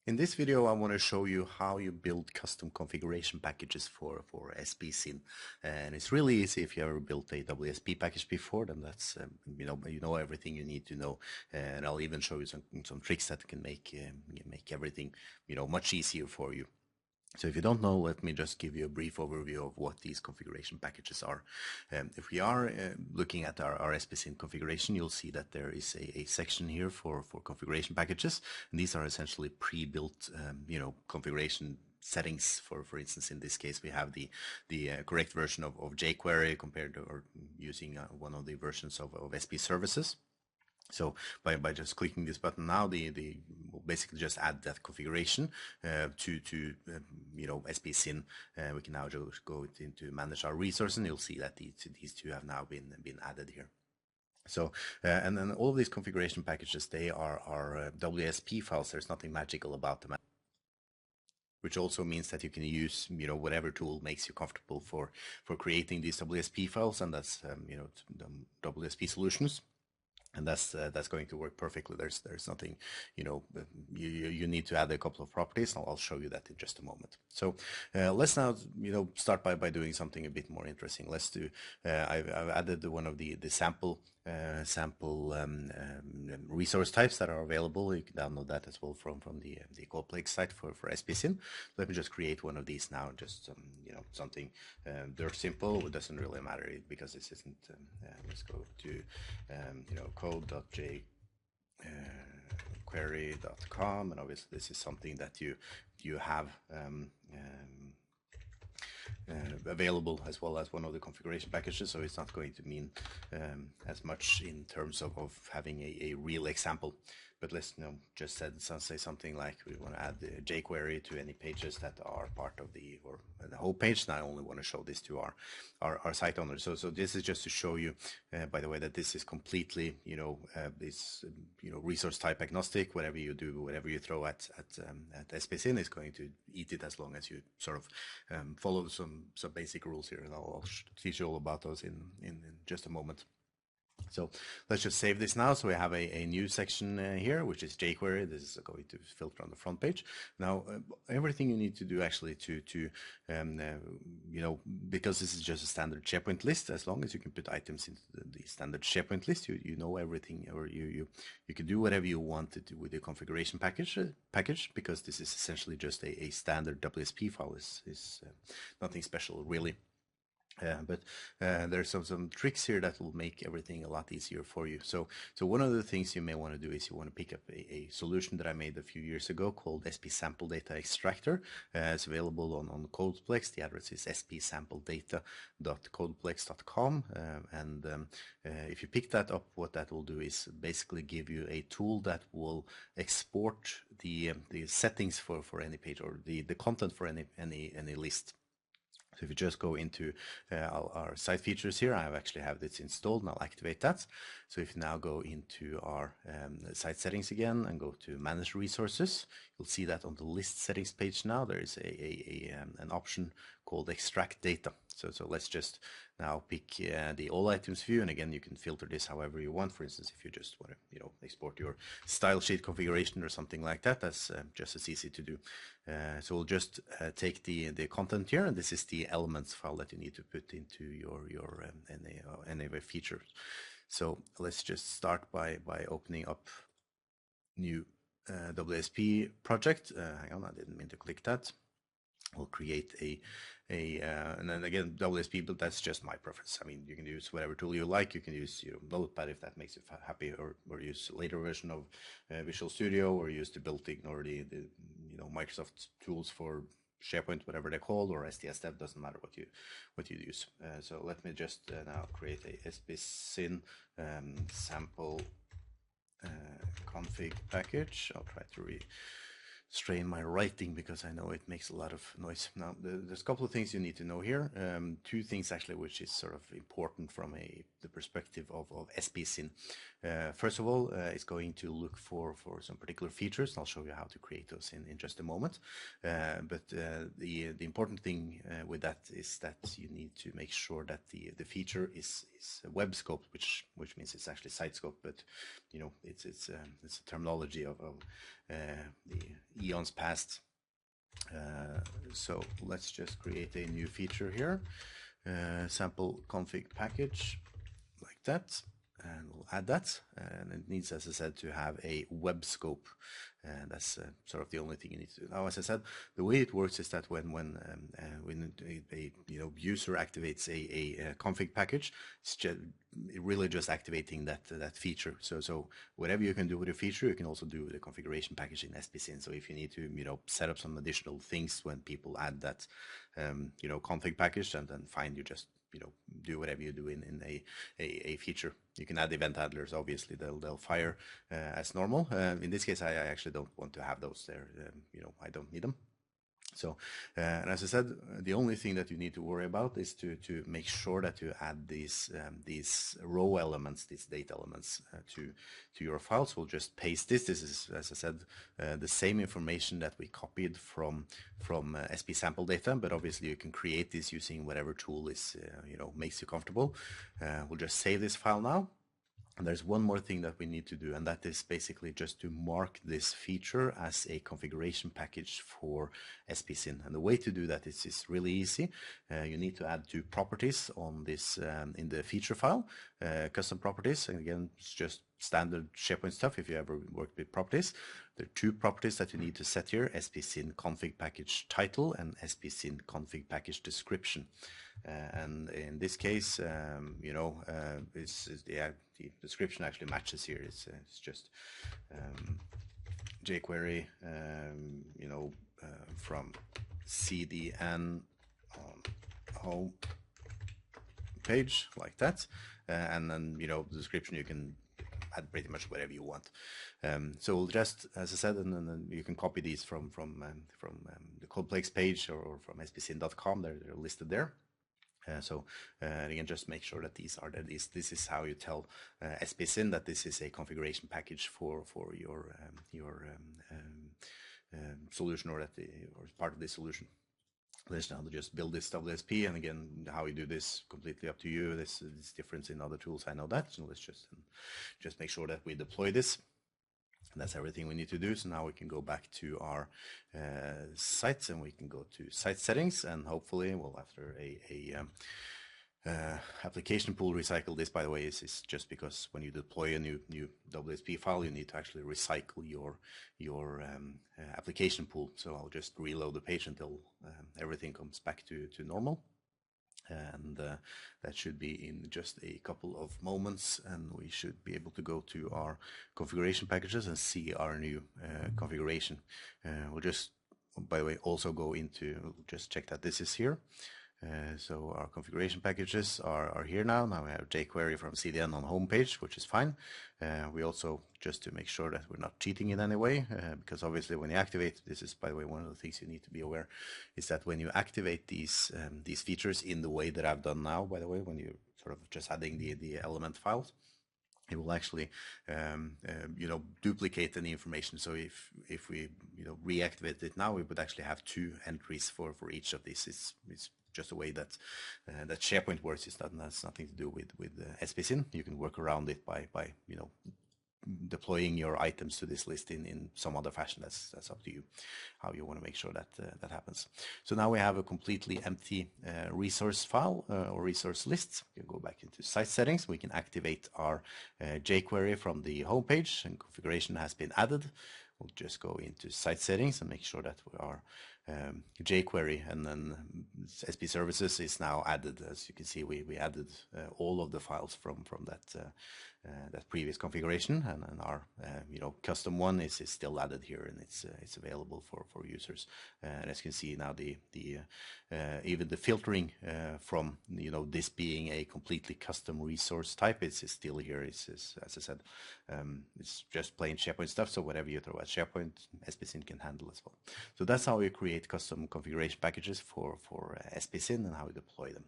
In this video, I want to show you how you build custom configuration packages for SPSIN, and it's really easy. If you ever built a WSP package before, then that's you know everything you need to know, and I'll even show you some tricks that can make everything much easier for you. So if you don't know, let me just give you a brief overview of what these configuration packages are. If we are looking at our SPSIN configuration, you'll see that there is a section here for configuration packages, and these are essentially pre-built, configuration settings. For instance, in this case, we have the correct version of jQuery compared to or using one of the versions of SP services. So by just clicking this button now, we'll basically just add that configuration to SPSIN. We can now just go into manage our resources, and you'll see that these two have now been added here. So and then all of these configuration packages, they are WSP files. There's nothing magical about them, which also means that you can use whatever tool makes you comfortable for creating these WSP files, and that's WSP solutions. And that's going to work perfectly. There's nothing, you need to add a couple of properties, and I'll show you that in just a moment. So let's now start by doing something a bit more interesting. Let's do. I've added one of the sample resource types that are available. You can download that as well from the CodePlex site for SPSIN. Let me just create one of these now. Just something dirt simple. It doesn't really matter because this isn't. Let's go to code.jquery.com, and obviously this is something that you have available as well as one of the configuration packages, so it's not going to mean as much in terms of having a real example. But let's just say something like we want to add the jQuery to any pages that are part of the whole page. And I only want to show this to our site owners. So this is just to show you, by the way, that this is completely resource type agnostic. Whatever you do, whatever you throw at SPSIN is going to eat it, as long as you sort of follow some basic rules here, and I'll teach you all about those in just a moment. So let's just save this now. So we have a new section here, which is jQuery. This is going to filter on the front page. Now, everything you need to do actually because this is just a standard SharePoint list, as long as you can put items into the standard SharePoint list, you know everything, or you can do whatever you want to do with the configuration package, because this is essentially just a standard WSP file. Is nothing special really. But there's some tricks here that will make everything a lot easier for you. So one of the things you may want to do is you want to pick up a solution that I made a few years ago called SP Sample Data Extractor. It's available on CodePlex. The address is spsampledata.codeplex.com. If you pick that up, what that will do is basically give you a tool that will export the settings for any page, or the content for any list. So if you just go into our site features here, I actually have this installed, and I'll activate that. So if you now go into our site settings again and go to manage resources, you'll see that on the list settings page now there is an option called extract data. So let's just now pick the all items view, and again you can filter this however you want. For instance, if you just want to export your style sheet configuration or something like that, that's just as easy to do. So we'll just take the content here, and this is the elements file that you need to put into your NAV features. So let's just start by opening up new WSP project. Hang on, I didn't mean to click that. We'll create and then again WSP, but that's just my preference. I mean, you can use whatever tool you like. You can use Notepad if that makes you happy, or use a later version of Visual Studio, or use the built-in or the Microsoft tools for SharePoint, whatever they're called, or STSDev, doesn't matter what you use. So let me just now create a SPSIN sample config package. I'll try to restrain my writing because I know it makes a lot of noise. Now, there's a couple of things you need to know here. Two things actually, which is sort of important from the perspective of SPSIN. First of all, it's going to look for some particular features, and I'll show you how to create those in just a moment. But the important thing with that is that you need to make sure that the feature is web scoped, which means it's actually site scoped. But it's a terminology of the eons past. So let's just create a new feature here, sample config package, like that, and we'll add that. And it needs, as I said, to have a web scope, and that's sort of the only thing you need to do. Now, as I said, the way it works is that when a user activates a config package, it's just really just activating that feature. So whatever you can do with a feature, you can also do with a configuration package in SPSIN. So if you need to set up some additional things when people add that config package, and then fine, you just do whatever you do in a feature. You can add event handlers. Obviously, they'll fire as normal. In this case, I actually don't want to have those there. I don't need them. So, and as I said, the only thing that you need to worry about is to make sure that you add these row elements, these data elements to your files. We'll just paste this. This is, as I said, the same information that we copied from SP sample data, but obviously you can create this using whatever tool is makes you comfortable. We'll just save this file now. And there's one more thing that we need to do, and that is basically just to mark this feature as a configuration package for SPSIN. And the way to do that is really easy. You need to add two properties on this in the feature file, custom properties. And again, it's just standard SharePoint stuff if you ever worked with properties. There are two properties that you need to set here: SPSIN config package title and SPSIN config package description. And in this case, the description actually matches here. It's just jQuery, from CDN on home page, like that, and then the description you can add pretty much whatever you want. So we'll just, as I said, and then you can copy these from the Codeplex page or from spsin.com. They're listed there. And again, just make sure that these are this is how you tell SPSIN that this is a configuration package for your solution, or part of this solution. Let's now just build this WSP, and again, how you do this completely up to you. This is different in other tools, I know that. So let's just make sure that we deploy this. And that's everything we need to do. So now we can go back to our sites, and we can go to site settings, and hopefully, well, after application pool recycle. This, by the way, is just because when you deploy a new WSP file, you need to actually recycle your application pool. So I'll just reload the page until everything comes back to normal. And that should be in just a couple of moments, and we should be able to go to our configuration packages and see our new configuration. We'll just, by the way, also go into, just check that this is here. So our configuration packages are here now. Now we have jQuery from CDN on home page, which is fine. We also, just to make sure that we're not cheating in any way, because obviously when you activate, this is, by the way, one of the things you need to be aware, is that when you activate these features in the way that I've done now, by the way, when you're sort of just adding the element files, it will actually, duplicate any information. So if we, reactivate it now, we would actually have two entries for each of these. It's just a way that that SharePoint works. That's nothing to do with SPSIN. You can work around it by deploying your items to this list in some other fashion. That's up to you, how you want to make sure that that happens. So now we have a completely empty resource file or resource list. We can go back into site settings. We can activate our jQuery from the home page, and configuration has been added. We'll just go into site settings and make sure that we are jQuery, and then SP services is now added. As you can see, we added all of the files from that previous configuration, and our custom one is still added here, and it's available for users. And as you can see now, the even the filtering from this being a completely custom resource type is still here. It's as I said, it's just plain SharePoint stuff. So whatever you throw at SharePoint, SPSIN can handle as well. So that's how you create custom configuration packages for SPSIN and how you deploy them.